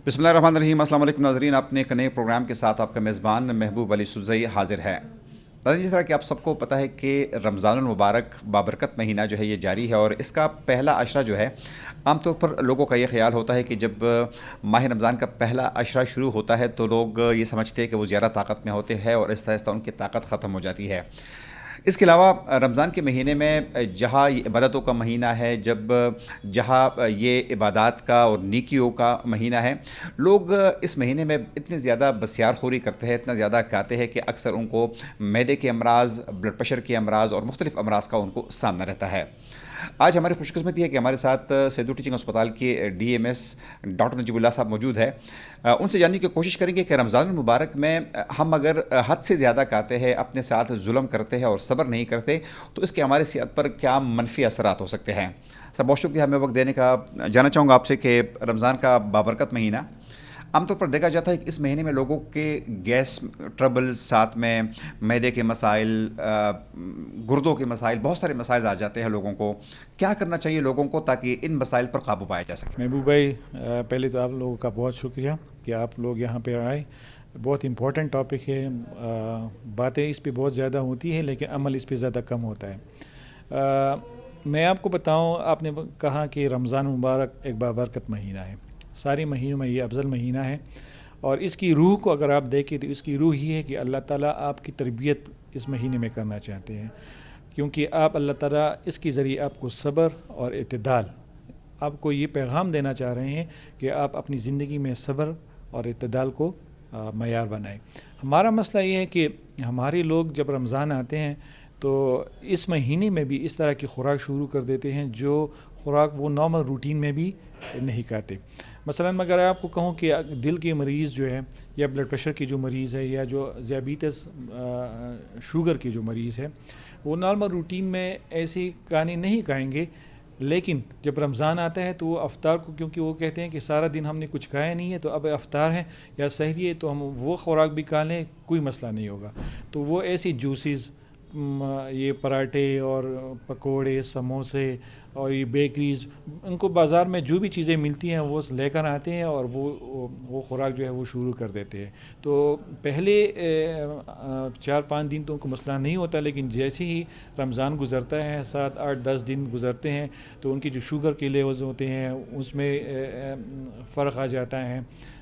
بسم اللہ الرحمن الرحیم۔ السلام علیکم ناظرین، اپنے ایک نئے پروگرام کے ساتھ آپ کا میزبان محبوب علی سلزئی حاضر ہے۔ ناظرین، جس طرح کہ آپ سب کو پتہ ہے کہ رمضان المبارک بابرکت مہینہ جو ہے یہ جاری ہے، اور اس کا پہلا عشرہ جو ہے عام طور پر لوگوں کا یہ خیال ہوتا ہے کہ جب ماہ رمضان کا پہلا عشرہ شروع ہوتا ہے تو لوگ یہ سمجھتے ہیں کہ وہ زیادہ طاقت میں ہوتے ہیں اور آہستہ آہستہ ان کی طاقت ختم ہو جاتی ہے۔ اس کے علاوہ رمضان کے مہینے میں جہاں یہ عبادتوں کا مہینہ ہے، جہاں یہ عبادات کا اور نیکیوں کا مہینہ ہے، لوگ اس مہینے میں اتنے زیادہ بسیار خوری کرتے ہیں، اتنا زیادہ کھاتے ہیں کہ اکثر ان کو معدے کے امراض، بلڈ پریشر کے امراض اور مختلف امراض کا ان کو سامنا رہتا ہے۔ آج ہماری خوش قسمتی ہے کہ ہمارے ساتھ سیدو ٹیچنگ ہسپتال کے ڈی ایم ایس ڈاکٹر نجیب اللہ صاحب موجود ہے۔ ان سے جاننے کی کوشش کریں گے کہ رمضان المبارک میں ہم اگر حد سے زیادہ کھاتے ہیں، اپنے ساتھ ظلم کرتے ہیں اور صبر نہیں کرتے تو اس کے ہماری صحت پر کیا منفی اثرات ہو سکتے ہیں۔ سر، بہت شکریہ ہمیں وقت دینے کا۔ جاننا چاہوں گا آپ سے کہ رمضان کا بابرکت مہینہ عام طور پر دیکھا جاتا ہے کہ اس مہینے میں لوگوں کے گیس ٹربل، ساتھ میں معدے کے مسائل، گردوں کے مسائل، بہت سارے مسائل آ جاتے ہیں لوگوں کو۔ کیا کرنا چاہیے لوگوں کو تاکہ ان مسائل پر قابو پایا جا سکے؟ محبوب بھائی، پہلے تو آپ لوگوں کا بہت شکریہ کہ آپ لوگ یہاں پہ آئے۔ بہت امپورٹنٹ ٹاپک ہے، باتیں اس پہ بہت زیادہ ہوتی ہیں لیکن عمل اس پہ زیادہ کم ہوتا ہے۔ میں آپ کو بتاؤں، آپ نے کہا کہ رمضان مبارک ایک بابرکت مہینہ ہے، سارے مہینوں میں یہ افضل مہینہ ہے، اور اس کی روح کو اگر آپ دیکھیں تو اس کی روح یہ ہے کہ اللہ تعالیٰ آپ کی تربیت اس مہینے میں کرنا چاہتے ہیں، کیونکہ آپ اللہ تعالیٰ اس کے ذریعے آپ کو صبر اور اعتدال، آپ کو یہ پیغام دینا چاہ رہے ہیں کہ آپ اپنی زندگی میں صبر اور اعتدال کو معیار بنائیں۔ ہمارا مسئلہ یہ ہے کہ ہمارے لوگ جب رمضان آتے ہیں تو اس مہینے میں بھی اس طرح کی خوراک شروع کر دیتے ہیں جو خوراک وہ نارمل روٹین میں بھی نہیں کھاتے۔ مثلا اگر آپ کو کہوں کہ دل کے مریض جو ہے، یا بلڈ پریشر کی جو مریض ہے، یا جو ذیابیطس شوگر کے جو مریض ہے، وہ نارمل روٹین میں ایسی کھانے نہیں کھائیں گے، لیکن جب رمضان آتا ہے تو وہ افطار کو، کیونکہ وہ کہتے ہیں کہ سارا دن ہم نے کچھ کھایا نہیں ہے تو اب افطار ہے یا سحری ہے تو ہم وہ خوراک بھی کھا لیں، کوئی مسئلہ نہیں ہوگا۔ تو وہ ایسی جوسز، یہ پراٹھے اور پکوڑے، سموسے اور یہ بیکریز، ان کو بازار میں جو بھی چیزیں ملتی ہیں وہ لے کر آتے ہیں اور وہ خوراک جو ہے وہ شروع کر دیتے ہیں۔ تو پہلے 4-5 دن تو ان کو مسئلہ نہیں ہوتا، لیکن جیسے ہی رمضان گزرتا ہے، 7-8-10 دن گزرتے ہیں تو ان کی جو شوگر کے لیولز ہوتے ہیں اس میں فرق آ جاتا ہے،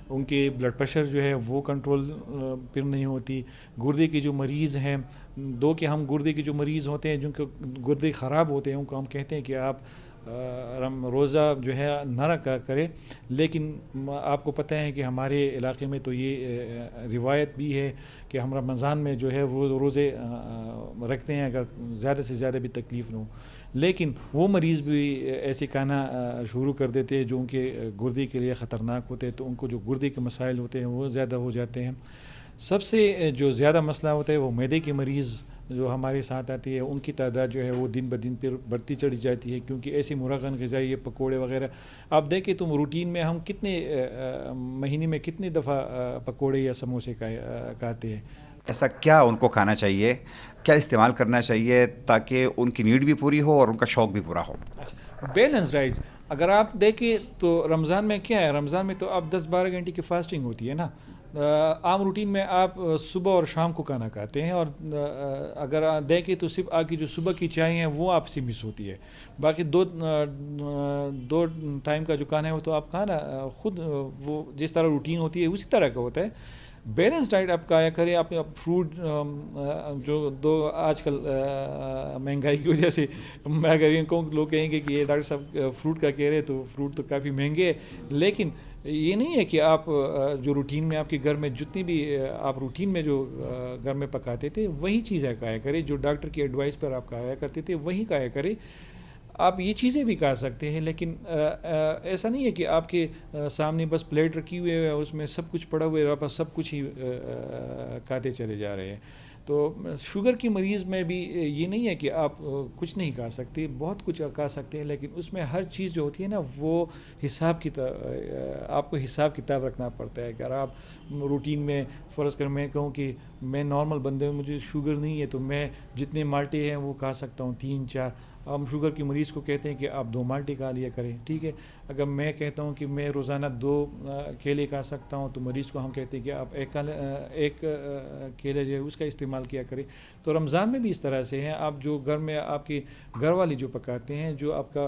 ان کے بلڈ پریشر جو ہے وہ کنٹرول پھر نہیں ہوتی۔ گردے کے جو مریض ہیں، کہ ہم گردے کے جو مریض ہوتے ہیں جن کے گردے خراب ہوتے ہیں، ان کو ہم کہتے ہیں کہ آپ روزہ جو ہے نہ رکھا کرے، لیکن آپ کو پتہ ہے کہ ہمارے علاقے میں تو یہ روایت بھی ہے کہ ہم رمضان میں جو ہے وہ روزے رکھتے ہیں اگر زیادہ سے زیادہ بھی تکلیف نہ ہو، لیکن وہ مریض بھی ایسے کھانا شروع کر دیتے ہیں جو ان کے گردے کے لیے خطرناک ہوتے ہیں، تو ان کو جو گردے کے مسائل ہوتے ہیں وہ زیادہ ہو جاتے ہیں۔ سب سے جو زیادہ مسئلہ ہوتا ہے وہ معدے کے مریض جو ہمارے ساتھ آتی ہے، ان کی تعداد جو ہے وہ دن بدن پھر بڑھتی چڑھی جاتی ہے، کیونکہ ایسی مرغن غذائی پکوڑے وغیرہ آپ دیکھیں تو روٹین میں ہم کتنے مہینے میں کتنے دفعہ پکوڑے یا سموسے کھاتے ہیں۔ ایسا کیا ان کو کھانا چاہیے، کیا استعمال کرنا چاہیے تاکہ ان کی نیڈ بھی پوری ہو اور ان کا شوق بھی پورا ہو؟ بیلنس ڈائٹ اگر آپ دیکھیں تو رمضان میں کیا ہے، رمضان میں تو آپ 10-12 گھنٹے کی فاسٹنگ ہوتی ہے نا۔ عام روٹین میں آپ صبح اور شام کو کھانا کھاتے ہیں، اور اگر آپ دیکھیں تو صرف آپ کی جو صبح کی چائے ہیں وہ آپ سے مس ہوتی ہے، باقی دو ٹائم کا جو کھانا ہے وہ تو آپ کھانا خود وہ جس طرح روٹین ہوتی ہے اسی طرح کا ہوتا ہے۔ بیلنس ڈائٹ آپ کھایا کریں، آپ فروٹ جو آج کل مہنگائی کی وجہ سے میں اگر ان کو لوگ کہیں گے کہ یہ ڈاکٹر صاحب فروٹ کا کہہ رہے تو فروٹ تو کافی مہنگے ہے، لیکن یہ نہیں ہے کہ آپ جو روٹین میں آپ کے گھر میں جتنی بھی آپ روٹین میں جو گھر میں پکاتے تھے وہی چیزیں کھایا کریں، جو ڈاکٹر کی ایڈوائس پر آپ کھایا کرتے تھے وہی کھایا کریں۔ آپ یہ چیزیں بھی کھا سکتے ہیں، لیکن ایسا نہیں ہے کہ آپ کے سامنے بس پلیٹ رکھی ہوئی ہے اس میں سب کچھ پڑا ہوا ہے، آپ سب کچھ ہی کھاتے چلے جا رہے ہیں۔ تو شوگر کی مریض میں بھی یہ نہیں ہے کہ آپ کچھ نہیں کھا سکتے، بہت کچھ کھا سکتے ہیں، لیکن اس میں ہر چیز جو ہوتی ہے نا وہ حساب کتاب، آپ کو حساب کتاب رکھنا پڑتا ہے۔ اگر آپ روٹین میں فرض کر میں کہوں کہ میں نارمل بندے ہوں، مجھے شوگر نہیں ہے تو میں جتنے مالٹے ہیں وہ کھا سکتا ہوں 3-4، ہم شوگر کی مریض کو کہتے ہیں کہ آپ 2 مالٹی کھا لیا کریں، ٹھیک ہے. اگر میں کہتا ہوں کہ میں روزانہ 2 کیلے کھا سکتا ہوں تو مریض کو ہم کہتے ہیں کہ آپ ایک کیلے جو ہے اس کا استعمال کیا کریں. تو رمضان میں بھی اس طرح سے ہیں. آپ جو گھر میں آپ کی گھر والی جو پکاتے ہیں، جو آپ کا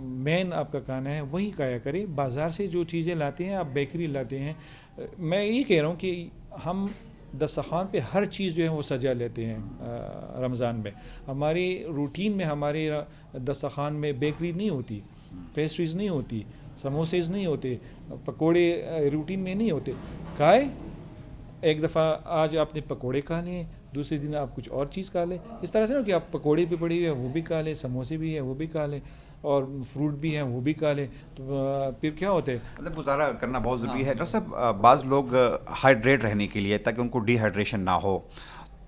مین آپ کا کھانا ہے وہی کھایا کریں. بازار سے جو چیزیں لاتے ہیں، آپ بیکری لاتے ہیں، میں یہ کہہ رہا ہوں کہ ہم دسترخوان پہ ہر چیز جو ہے وہ سجا لیتے ہیں رمضان میں. ہماری روٹین میں ہمارے دسترخوان میں بیکری نہیں ہوتی، پیسٹریز نہیں ہوتی، سموسیز نہیں ہوتے، پکوڑے روٹین میں نہیں ہوتے. کھائے ایک دفعہ آج آپ نے پکوڑے کھا لیے، دوسرے دن آپ کچھ اور چیز کھا لیں. اس طرح سے نا کہ آپ پکوڑے بھی پڑی ہوئے ہیں وہ بھی کھا لیں، سموسے بھی ہیں وہ بھی کھا لیں، اور فروٹ بھی ہیں وہ بھی کھا لیں. تو پھر کیا ہوتا ہے، مطلب گزارا کرنا بہت ضروری ہے. ڈاکٹر صاحب، بعض لوگ ہائیڈریٹ رہنے کے لیے تاکہ ان کو ڈی ہائیڈریشن نہ ہو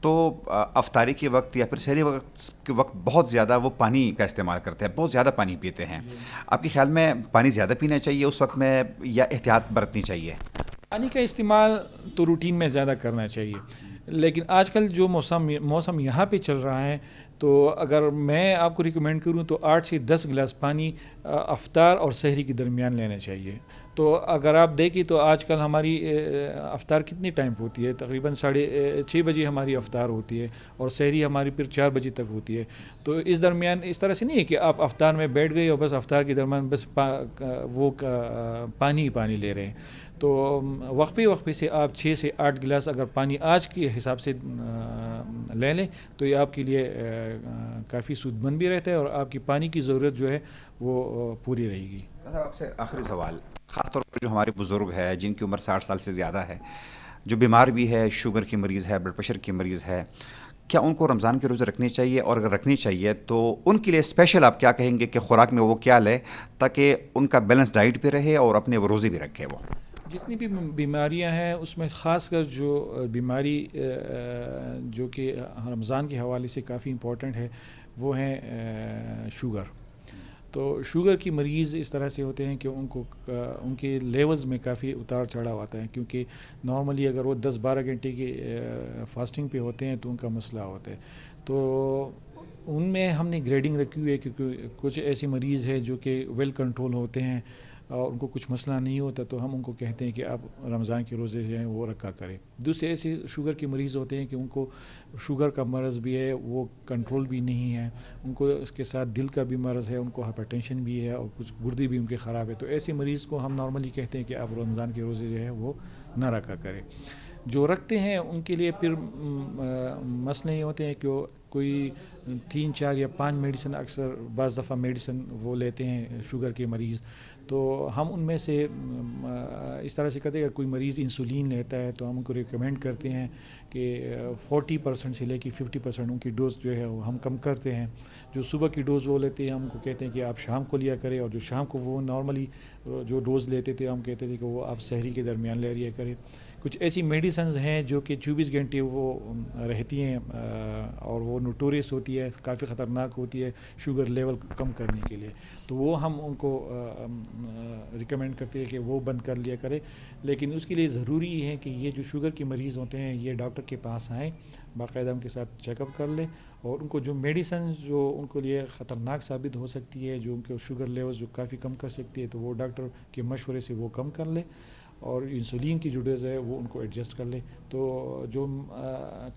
تو افطاری کے وقت یا پھر سحری وقت کے وقت بہت زیادہ وہ پانی کا استعمال کرتے ہیں، بہت زیادہ پانی پیتے ہیں. آپ کے خیال میں پانی زیادہ پینا چاہیے اس وقت میں یا احتیاط برتنی چاہیے؟ پانی کا استعمال تو روٹین میں زیادہ کرنا چاہیے، لیکن آج کل جو موسم یہاں پہ چل رہا ہے، تو اگر میں آپ کو ریکمینڈ کروں تو 8 سے 10 گلاس پانی افطار اور سحری کے درمیان لینا چاہیے. تو اگر آپ دیکھیں تو آج کل ہماری افطار کتنی ٹائم پہ ہوتی ہے، تقریباً 6:30 بجے ہماری افطار ہوتی ہے، اور سحری ہماری پھر 4 بجے تک ہوتی ہے. تو اس درمیان اس طرح سے نہیں ہے کہ آپ افطار میں بیٹھ گئے اور بس افطار کے درمیان بس پانی لے رہے ہیں. تو وقفے سے آپ 6 سے 8 گلاس اگر پانی آج کے حساب سے لے لیں تو یہ آپ کے لیے کافی سود مند بھی رہتا ہے، اور آپ کی پانی کی ضرورت جو ہے وہ پوری رہے گی. آپ سے آخری سوال، خاص طور پر جو ہمارے بزرگ ہے جن کی عمر 60 سال سے زیادہ ہے، جو بیمار بھی ہے، شوگر کی مریض ہے، بلڈ پریشر کی مریض ہے، کیا ان کو رمضان کے روزے رکھنے چاہیے؟ اور اگر رکھنی چاہیے تو ان کے لیے اسپیشل آپ کیا کہیں گے کہ خوراک میں وہ کیا لے تاکہ ان کا بیلنس ڈائٹ بھی رہے اور اپنے وہ روزے بھی رکھے؟ وہ جتنی بھی بیماریاں ہیں اس میں خاص کر جو بیماری جو کہ رمضان کے حوالے سے کافی امپورٹنٹ ہے وہ ہیں شوگر. تو شوگر کی مریض اس طرح سے ہوتے ہیں کہ ان کے لیولز میں کافی اتار چڑھاؤ آتا ہے، کیونکہ نارملی اگر وہ 10-12 گھنٹے کی فاسٹنگ پہ ہوتے ہیں تو ان کا مسئلہ ہوتا ہے. تو ان میں ہم نے گریڈنگ رکھی ہوئی ہے، کیونکہ کچھ ایسی مریض ہے جو کہ ویل کنٹرول ہوتے ہیں اور ان کو کچھ مسئلہ نہیں ہوتا، تو ہم ان کو کہتے ہیں کہ آپ رمضان کے روزے جو ہیں وہ رکھا کریں. دوسرے ایسے شوگر کے مریض ہوتے ہیں کہ ان کو شوگر کا مرض بھی ہے، وہ کنٹرول بھی نہیں ہے، ان کو اس کے ساتھ دل کا بھی مرض ہے، ان کو ہائپر ٹینشن بھی ہے، اور کچھ گردے بھی ان کے خراب ہے. تو ایسے مریض کو ہم نارملی کہتے ہیں کہ آپ رمضان کے روزے جو ہے وہ نہ رکھا کریں. جو رکھتے ہیں ان کے لیے پھر مسئلے یہ ہوتے ہیں کہ کوئی 3, 4 یا 5 میڈیسن، اکثر بعض دفعہ میڈیسن وہ لیتے ہیں شوگر کے مریض. تو ہم ان میں سے اس طرح سے کہتے ہیں کہ کوئی مریض انسولین لیتا ہے تو ہم ان کو ریکمینڈ کرتے ہیں کہ 40% سے لے کے 50% ان کی ڈوز جو ہے وہ ہم کم کرتے ہیں. جو صبح کی ڈوز وہ لیتے ہیں ہم کو کہتے ہیں کہ آپ شام کو لیا کریں، اور جو شام کو وہ نارملی جو ڈوز لیتے تھے ہم کہتے تھے کہ وہ آپ سحری کے درمیان لے لیا کریں. کچھ ایسی میڈیسنز ہیں جو کہ 24 گھنٹے وہ رہتی ہیں اور وہ نوٹوریس ہوتی ہے، کافی خطرناک ہوتی ہے شوگر لیول کم کرنے کے لیے. تو وہ ہم ان کو ریکمینڈ کرتے ہیں کہ وہ بند کر لیا کرے. لیکن اس کے لیے ضروری ہے کہ یہ جو شوگر کے مریض ہوتے ہیں یہ ڈاکٹر کے پاس آئیں، باقاعدہ ان کے ساتھ چیک اپ کر لیں، اور ان کو جو میڈیسن جو ان کو لیے خطرناک ثابت ہو سکتی ہے، جو ان کے شوگر لیول جو کافی کم کر سکتی ہے، تو وہ ڈاکٹر کے مشورے سے وہ کم کر لیں، اور انسولین کی جو ڈوز ہے وہ ان کو ایڈجسٹ کر لیں. تو جو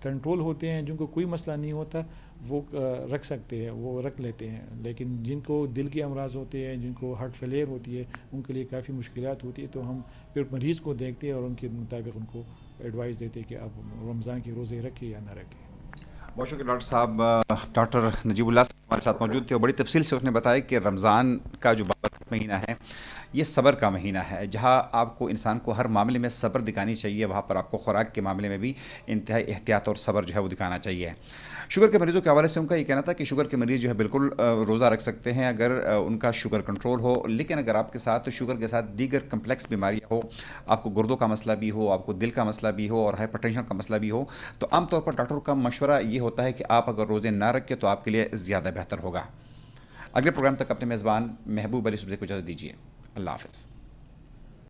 کنٹرول ہوتے ہیں، جن کو کوئی مسئلہ نہیں ہوتا وہ رکھ سکتے ہیں، وہ رکھ لیتے ہیں. لیکن جن کو دل کے امراض ہوتے ہیں، جن کو ہارٹ فیلئر ہوتی ہے، ان کے لیے کافی مشکلات ہوتی ہے. تو ہم پھر مریض کو دیکھتے ہیں اور ان کے مطابق ان کو ایڈوائز دیتے ہیں کہ آپ رمضان کے روزے رکھیں یا نہ رکھیں. بہت شکریہ ڈاکٹر صاحب. ڈاکٹر نجیب اللہ صاحب ہمارے ساتھ موجود تھے اور بڑی تفصیل سے اس نے بتایا کہ رمضان کا جو بابرکت مہینہ ہے یہ صبر کا مہینہ ہے. جہاں آپ کو انسان کو ہر معاملے میں صبر دکھانی چاہیے، وہاں پر آپ کو خوراک کے معاملے میں بھی انتہائی احتیاط اور صبر جو ہے وہ دکھانا چاہیے. شوگر کے مریضوں کے حوالے سے ان کا یہ کہنا تھا کہ شوگر کے مریض جو ہے بالکل روزہ رکھ سکتے ہیں اگر ان کا شوگر کنٹرول ہو، لیکن اگر آپ کے ساتھ شوگر کے ساتھ دیگر کمپلیکس بیماریاں ہو، آپ کو گردوں کا مسئلہ بھی ہو، آپ کو دل کا مسئلہ بھی ہو اور ہائپر ٹینشن کا مسئلہ بھی ہو، تو عام طور پر ڈاکٹر کا مشورہ یہ ہوتا ہے کہ آپ اگر روزے نہ رکھیں تو آپ کے لیے زیادہ بہتر ہوگا. اگلے پروگرام تک اپنے میزبان محبوب علی صبزی کو اجازت دیجیے. اللہ حافظ.